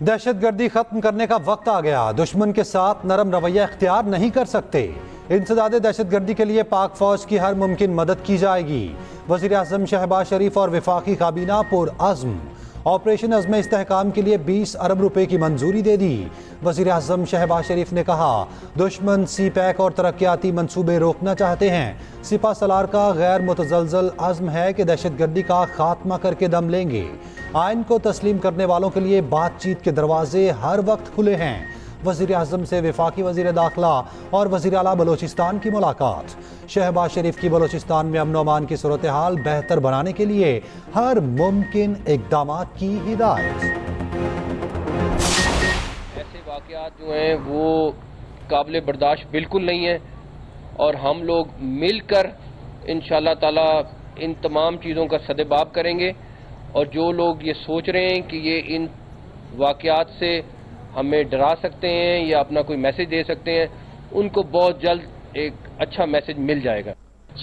दहशतगर्दी खत्म करने का वक्त आ गया। दुश्मन के साथ नरम रवैया इख्तियार नहीं कर सकते। इंसदादे दहशतगर्दी के लिए पाक फौज की हर मुमकिन मदद की जाएगी। वज़ीर आज़म शहबाज शरीफ और वफाकी काबीना पुरअज़्म। ऑपरेशन अज़्म इस्तेहकाम के लिए 20 अरब रुपए की मंजूरी दे दी। वज़ीर आज़म शहबाज शरीफ ने कहा, दुश्मन सी पैक और तरक्याती मंसूबे रोकना चाहते हैं। सिपा सलार का गैर मुतज़लज़ल अज़्म है कि दहशतगर्दी का खात्मा करके दम लेंगे। आइन को तस्लीम करने वालों के लिए बातचीत के दरवाजे हर वक्त खुले हैं। वज़ीर आज़म से वफाकी वज़ीर दाखिला और वज़ीर आला बलोचिस्तान की मुलाकात। शहबाज शरीफ की बलोचिस्तान में अमन अमान की सूरत हाल बेहतर बनाने के लिए हर मुमकिन इक़दामात की हिदायत। ऐसे वाक़यात जो हैं वो काबिल बर्दाश्त बिल्कुल नहीं है और हम लोग मिलकर इंशाअल्लाह ताला इन तमाम चीज़ों का सदेबाब करेंगे। और जो लोग ये सोच रहे हैं कि ये इन वाक़यात से हमें डरा सकते हैं या अपना कोई मैसेज दे सकते हैं, उनको बहुत जल्द एक अच्छा मैसेज मिल जाएगा।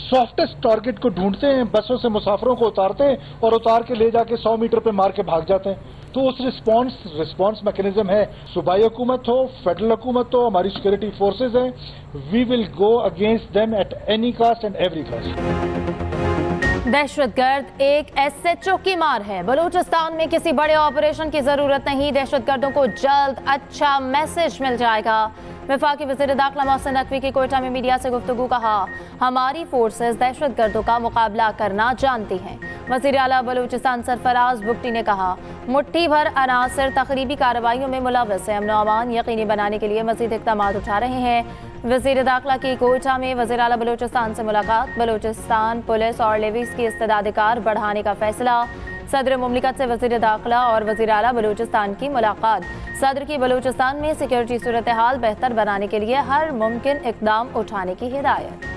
सॉफ्टेस्ट टारगेट को ढूंढते हैं, बसों से मुसाफिरों को उतारते हैं और उतार के ले जाके 100 मीटर पे मार के भाग जाते हैं। तो उस रिस्पॉन्स मैकेनिज्म है, सूबाई हुकूमत हो, फेडरल हुकूमत हो, हमारी सिक्योरिटी फोर्सेज हैं, we will go against them at any cost and every cost. दहशतगर्द एक SHO की मार है। बलूचिस्तान में किसी बड़े ऑपरेशन की जरूरत नहीं, दहशतगर्दों को जल्द अच्छा मैसेज मिल जाएगा। वफाकी वज़ीर दाखिला मोहसिन नकवी की कोयटा में मीडिया से गुफ्तगू। कहा, हमारी फोर्सेस दहशतगर्दों का मुकाबला करना जानती हैं। वज़ीर आला बलूचिस्तान सरफराज बुगटी ने कहा, मुट्ठी भर अनासर तखरीबी कार्रवाइयों में मुलव्वस है। अमन अमान यकीनी बनाने के लिए मज़ीद इक़दाम उठा रहे हैं। वज़ीर दाखिला की कोयटा में वज़ीर आला बलूचिस्तान से मुलाकात। बलूचिस्तान पुलिस और लेवीज़ की इस्तेदाद-ए-कार बढ़ाने का फैसला। सदर मुमलिकत से वज़ीर दाखिला और वज़ीर आला बलूचिस्तान की मुलाकात। सदर की बलूचिस्तान में सिक्योरिटी सूरत हाल बेहतर बनाने के लिए हर मुमकिन इक़दाम उठाने की हिदायत।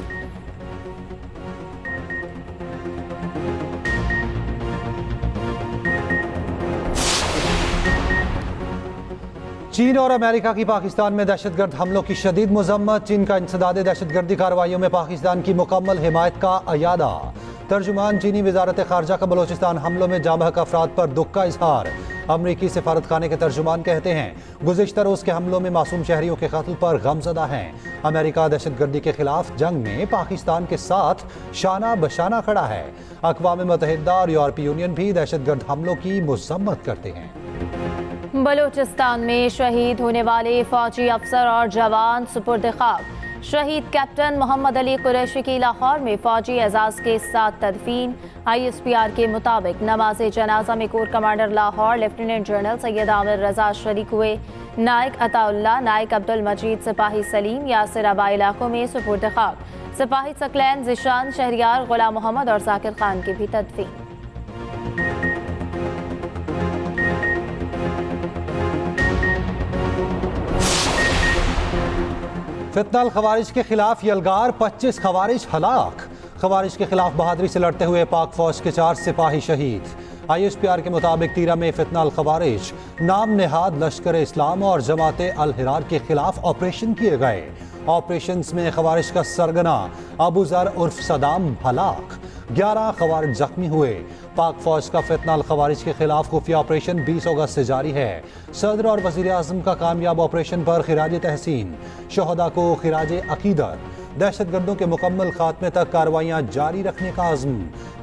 चीन और अमेरिका की पाकिस्तान में दहशतगर्द हमलों की शदीद मजम्मत। चीन का इंसदादे दहशतगर्दी कार्रवाइयों में पाकिस्तान की मुकम्मल हिमायत का अयादा। तर्जुमान चीनी वजारत खारजा का बलोचिस्तान हमलों में जाम-बहक अफराद पर दुख का इजहार। अमरीकी सफारत खाने के तर्जुमान कहते हैं, गुज़िश्ता रोज़ के हमलों में मासूम शहरियों के कत्ल पर गमज़दा हैं। अमेरिका दहशतगर्दी के खिलाफ जंग में पाकिस्तान के साथ शाना बशाना खड़ा है। अक़वाम मुत्तहिदा और यूरोपीय यूनियन भी दहशतगर्द हमलों की मज़म्मत करते हैं। बलूचिस्तान में शहीद होने वाले फौजी अफसर और जवान सुपुर्द खाक। शहीद कैप्टन मोहम्मद अली कुरैशी की लाहौर में फौजी एजाज के साथ तदफीन। ISPR के मुताबिक नमाज जनाजा में core commander Lahore lieutenant general Syed Amir Raza शरीक हुए। नायक अताउल्ला, नायक अब्दुल मजीद, सिपाही सलीम, यासिर आबा इलाकों में सुपुर्द खाक। सिपाही सकलैन, जिशान, शहरियार, गुलाम मोहम्मद और जाकिर खान की भी तदफीन। फितनल खवारिज के खिलाफ यलगार, 25 खवारिज हलाक। खवारिज के खिलाफ बहादुरी से लड़ते हुए पाक फौज के 4 सिपाही शहीद। ISPR के मुताबिक तीरा में फितनल खवारिज नाम नेहाद लश्कर इस्लाम और जमात अल हिरार के खिलाफ ऑपरेशन किए गए। ऑपरेशंस में खवारिज का सरगना अबू जर उर्फ सदाम हलाक। 11 खवारिज जख्मी हुए। पाक फौज का फितनल खवारिज के खिलाफ खुफिया ऑपरेशन 20 अगस्त से जारी है। सदर और वज़ीर आज़म का कामयाब ऑपरेशन पर खिराज तहसीन, शहदा को खिराज अकीदत। दहशतगर्दों के मुकम्मल खात्मे तक कार्रवाइयाँ जारी रखने का अज़्म।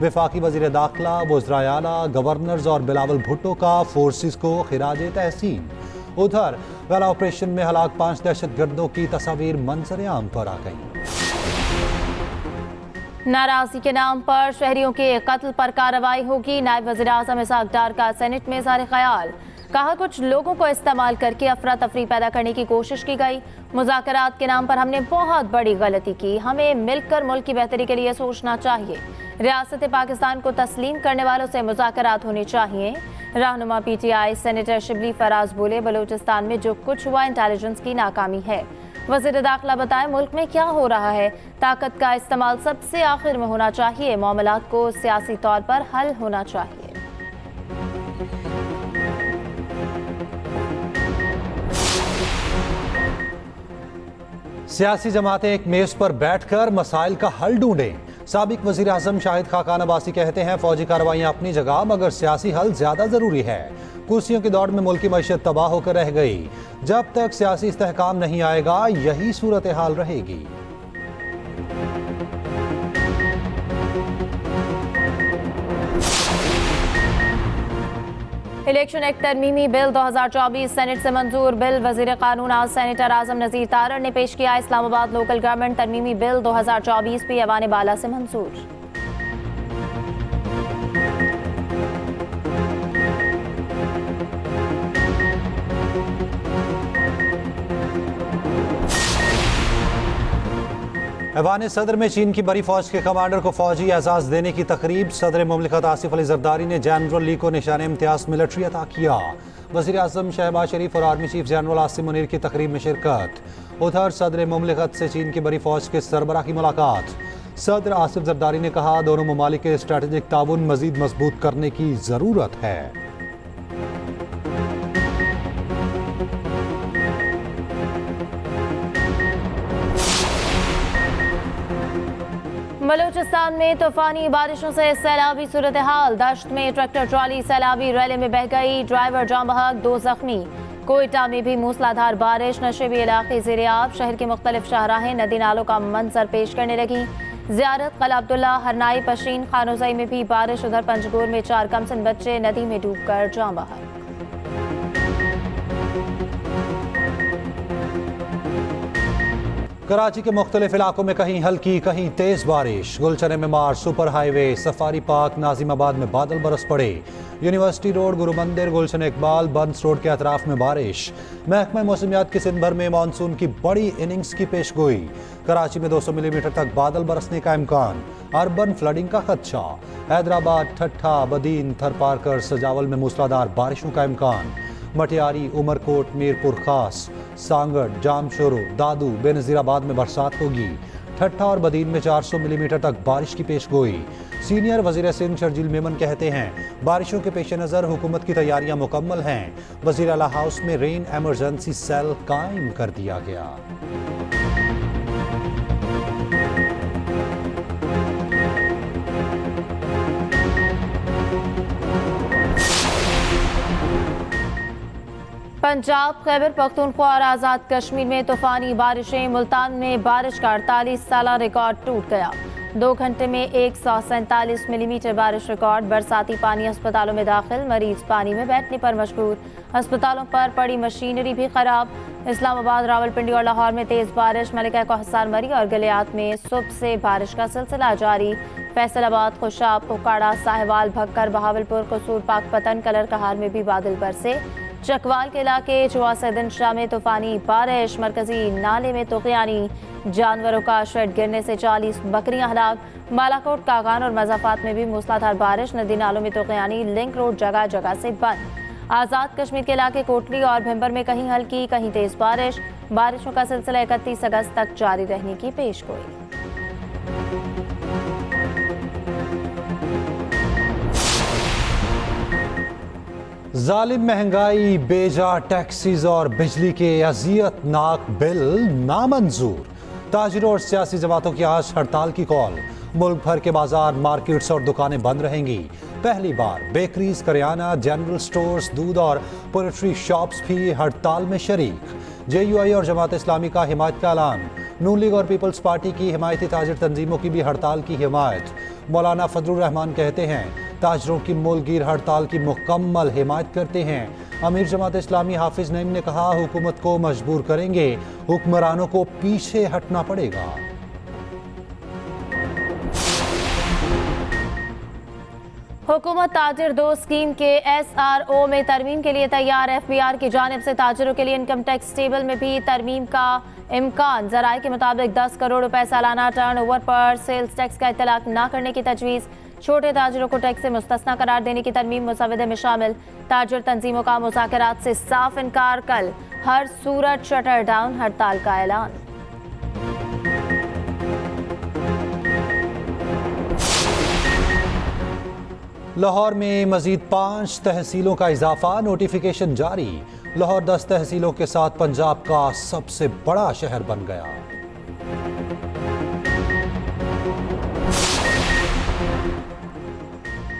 वफाकी वज़ीर दाखिला, वज़राए आला, गवर्नर्स और बिलावल भुट्टो का फोर्सेस को खिराज तहसीन। उधर वाला ऑपरेशन में हलाक 5 दहशतगर्दों की तस्वीर मंजर आम पर आ गई। नाराजगी के नाम पर शहरियों के कत्ल पर कार्रवाई होगी। नायब वज़ीर आज़म इसहाक डार का सेनेट में इज़हार ख्याल। कहा, कुछ लोगों को इस्तेमाल करके अफरा तफरी पैदा करने की कोशिश की गई। मुज़ाकरात के नाम पर हमने बहुत बड़ी गलती की। हमें मिलकर मुल्क की बेहतरी के लिए सोचना चाहिए। रियासत पाकिस्तान को तस्लीम करने वालों से मुज़ाकरात होने चाहिए। रहनुमा PTI सेनेटर शिबली फराज बोले, बलूचिस्तान में जो कुछ हुआ इंटेलिजेंस की नाकामी है। वज़ीर दाखिला बताएं, मुल्क में क्या हो रहा है। ताकत का इस्तेमाल सबसे आखिर में होना चाहिए। मामलात को सियासी तौर पर हल होना चाहिए। सियासी जमातें एक मेज पर बैठकर मसाइल का हल ढूंढें। साबिक वज़ीर आज़म शाहिद खाकान अब्बासी कहते हैं फौजी कार्रवाइयाँ अपनी जगह मगर सियासी हल ज़्यादा ज़रूरी है। कुर्सियों की दौड़ में मुल्क की मईशत तबाह होकर रह गई। जब तक सियासी इस्तेहकाम नहीं आएगा यही सूरत हाल रहेगी। इलेक्शन एक्ट तरमीमी बिल 2024 सेनेट से मंजूर। बिल वजीर कानून आज सेनेटर आजम नजीर तारड़ ने पेश किया। इस्लामाबाद लोकल गवर्नमेंट तरमीमी बिल 2024 भी ऐवान बाला से मंजूर। ऐवान सदर में चीन की बड़ी फौज के कमांडर को फौजी एजाज देने की तकरीब। सदर मुमलिकत आसिफ अली जरदारी ने जनरल ली को निशान इम्तियाज मिलिट्री अता किया। वज़ीर आज़म शहबाज शरीफ और army chief general Asim Munir की तकरीब में शिरकत। उधर सदर मुमलिकत से चीन की बड़ी फौज के सरबराह की मुलाकात। सदर आसिफ जरदारी ने कहा दोनों ममालिक के स्ट्रेटेजिक ताउन मजीद मजबूत करने की ज़रूरत है। बलूचिस्तान में तूफानी बारिशों से सैलाबी सूरत हाल। दश्त में ट्रैक्टर ट्रॉली सैलाबी रैले में बह गई। ड्राइवर जाम बहक, 2 जख्मी। कोयटा में भी मूसलाधार बारिश। नशेबी इलाके ज़ेर-ए-आब। शहर के मुख्तलिफ शाहराहें नदी नालों का मंजर पेश करने लगी। ज़ियारत कला अब्दुल्ला, हरनाई, पशीन, खानोजई में भी बारिश। उधर पंजगोर में 4 कमसिन बच्चे नदी में डूबकर जाम बहक। कराची के मुख्तलिफ इलाकों में कहीं हल्की कहीं तेज बारिश। Gulshan Maymar, super highway, safari park, Nazimabad में बादल बरस पड़े। यूनिवर्सिटी रोड, गुरु मंदिर, गुलशन इकबाल, बंस रोड के अतराफ में बारिश। महकमा मौसमियात के सिंध भर में मानसून की बड़ी इनिंग्स की पेशगोई। कराची में 200 मिलीमीटर तक बादल बरसने का इम्कान। अर्बन फ्लडिंग का खदशा। हैदराबाद, ठट्ठा, बदीन, थरपारकर, सजावल में मूसलाधार बारिशों का इम्कान। मटियारी, उमरकोट, मीरपुर खास, सांगड़, जामशोरो, दादू, बेनज़ीराबाद में बरसात होगी। ठट्ठा और बदीन में 400 मिलीमीटर तक बारिश की पेशगोई। सीनियर वज़ीर सिंध शर्जील मेमन कहते हैं बारिशों के पेश नज़र हुकूमत की तैयारियां मुकम्मल हैं। वज़ीर आला हाउस में रेन एमरजेंसी सेल कायम कर दिया गया। पंजाब, खैबर पख्तूनख्वा और आज़ाद कश्मीर में तूफानी बारिशें। मुल्तान में बारिश का 48 साला रिकॉर्ड टूट गया। 2 घंटे में 147 मिलीमीटर बारिश रिकॉर्ड। बरसाती पानी अस्पतालों में दाखिल। मरीज पानी में बैठने पर मजबूर। अस्पतालों पर पड़ी मशीनरी भी खराब। इस्लामाबाद, रावलपिंडी और लाहौर में तेज बारिश। मलिका कोहसार मरी और गलियात में सुबह से बारिश का सिलसिला जारी। फैसलाबाद, खुशाब, उकाड़ा, साहिवाल, भक्कर, बहावलपुर, कसूर, पाकपतन, कलर कहार में भी बादल बरसे। चकवाल के इलाके चुआसदिन शाह में तूफानी बारिश। मरकजी नाले में तूफ़ानी जानवरों का शेड गिरने से 40 बकरियां हलाक। बालाकोट, कागान और मजाफात में भी मूसलाधार बारिश। नदी नालों में तूफ़ानी। लिंक रोड जगह जगह से बंद। आज़ाद कश्मीर के इलाके कोटली और भिम्बर में कहीं हल्की कहीं तेज बारिश। बारिशों का सिलसिला 31 अगस्त तक जारी रहने की पेशगोई। जालिम महंगाई, बेजा टैक्सीज और बिजली के अजियतनाक बिल नामंजूर। ताजिरों और सियासी जमातों की आज हड़ताल की कॉल। मुल्क भर के बाजार, मार्केट्स और दुकानें बंद रहेंगी। पहली बार बेकरीज, करियाना, जनरल स्टोर्स, दूध और पोल्ट्री शॉप्स भी हड़ताल में शरीक। JUI और जमात इस्लामी का हिमायत का ऐलान। नून लीग और पीपल्स पार्टी की हिमायती ताजिर तंजीमों की भी हड़ताल की हिमायत। मौलाना फजलुर रहमान कहते हैं ताजरों की मुल्कगीर हड़ताल की मुकम्मल हिमायत करते हैं। अमीर जमात इस्लामी हाफिज नईम ने कहा हुकूमत को मजबूर करेंगे, हुक्मरानों को पीछे हटना पड़ेगा। हुकूमत ताजिर 2 स्कीम के SRO में तरमीम के लिए तैयार। FBR की जानिब से ताजिरों के लिए इनकम टैक्स टेबल में भी तरमीम का इम्कान। ज़राए के मुताबिक 10 करोड़ रुपए सालाना टर्नओवर पर सेल्स टैक्स का इतलाक न करने की तजवीज़। छोटे ताजिरों को टैक्स से मुस्तस्ना करार देने की तरमीम मुसवदे में शामिल। ताजिर तंजीमों का मुज़ाकरात से साफ इनकार। कल हर सूरत शटर डाउन हड़ताल का ऐलान। लाहौर में मजीद 5 तहसीलों का इजाफा। नोटिफिकेशन जारी। लाहौर 10 तहसीलों के साथ पंजाब का सबसे बड़ा शहर बन गया।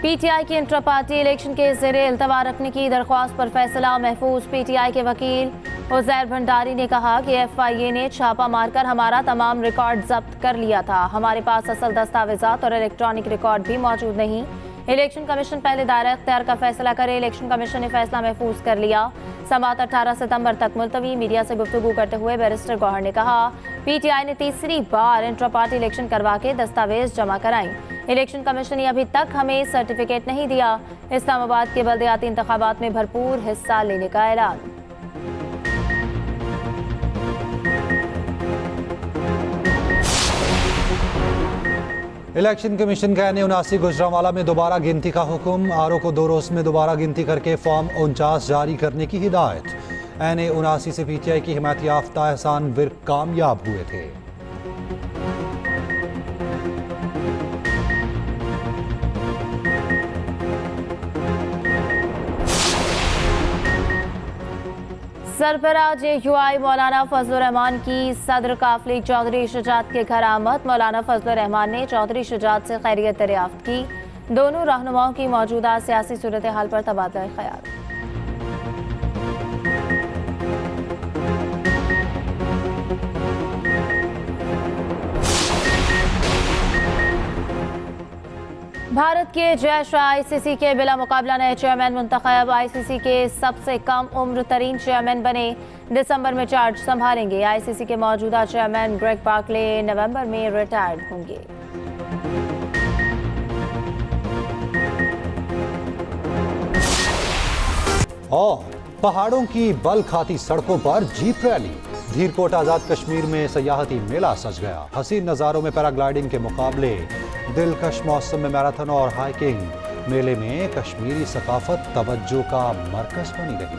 पीटीआई की इंट्रा पार्टी इलेक्शन के ज़ेरे इल्तवा रखने की दरख्वास्त पर फैसला महफूज। पीटीआई के वकील उज़ैर भंडारी ने कहा कि एफआईए ने छापा मारकर हमारा तमाम रिकॉर्ड जब्त कर लिया था। हमारे पास असल दस्तावेजात और इलेक्ट्रॉनिक रिकॉर्ड भी मौजूद नहीं। इलेक्शन कमीशन पहले दायरा इख्तियार का फैसला करे। इलेक्शन कमीशन ने फैसला महफूज कर लिया। समाअत 18 सितंबर तक मुलतवी। मीडिया से गुफ्तगू करते हुए बैरिस्टर गौहर ने कहा, पीटीआई ने तीसरी बार इंट्रा पार्टी इलेक्शन करवा के दस्तावेज जमा कराएं। इलेक्शन कमीशन ने अभी तक हमें सर्टिफिकेट नहीं दिया। इस्लामाबाद के बल्दियाती इंतखाबात में भरपूर हिस्सा लेने का ऐलान। इलेक्शन कमीशन का एन79 गुजरांवाला में दोबारा गिनती का हुक्म। आरओ को 2 रोज में दोबारा गिनती करके फॉर्म 49 जारी करने की हिदायत। एन79 से पीटीआई की हिमायत याफ्ता एहसान विर्क कामयाब हुए थे। सरबराह JUI मौलाना फजलुर रहमान की सदर काफिले चौधरी शुजात के घर आमद। मौलाना फजलुर रहमान ने चौधरी शुजात से खैरियत दरियाफ्त की। दोनों रहनुमाओं की मौजूदा सियासी सूरत हाल पर तबादला ख्याल। भारत के जय शाह ICC के बिला मुकाबला नए चेयरमैन मुंतखब। ICC के सबसे कम उम्र तरीन चेयरमैन बने। दिसंबर में चार्ज संभालेंगे। ICC के मौजूदा चेयरमैन ग्रेग बार्कले नवंबर में रिटायर्ड होंगे। और पहाड़ों की बल खाती सड़कों पर जीप रैली। धीरकोट आजाद कश्मीर में सयाहती मेला सज गया। हसीन नज़ारों में पैराग्लाइडिंग के मुकाबले, दिलकश मौसम में मैराथन और हाइकिंग। मेले में कश्मीरी सकाफत तवज्जो का मरकज बनी रही।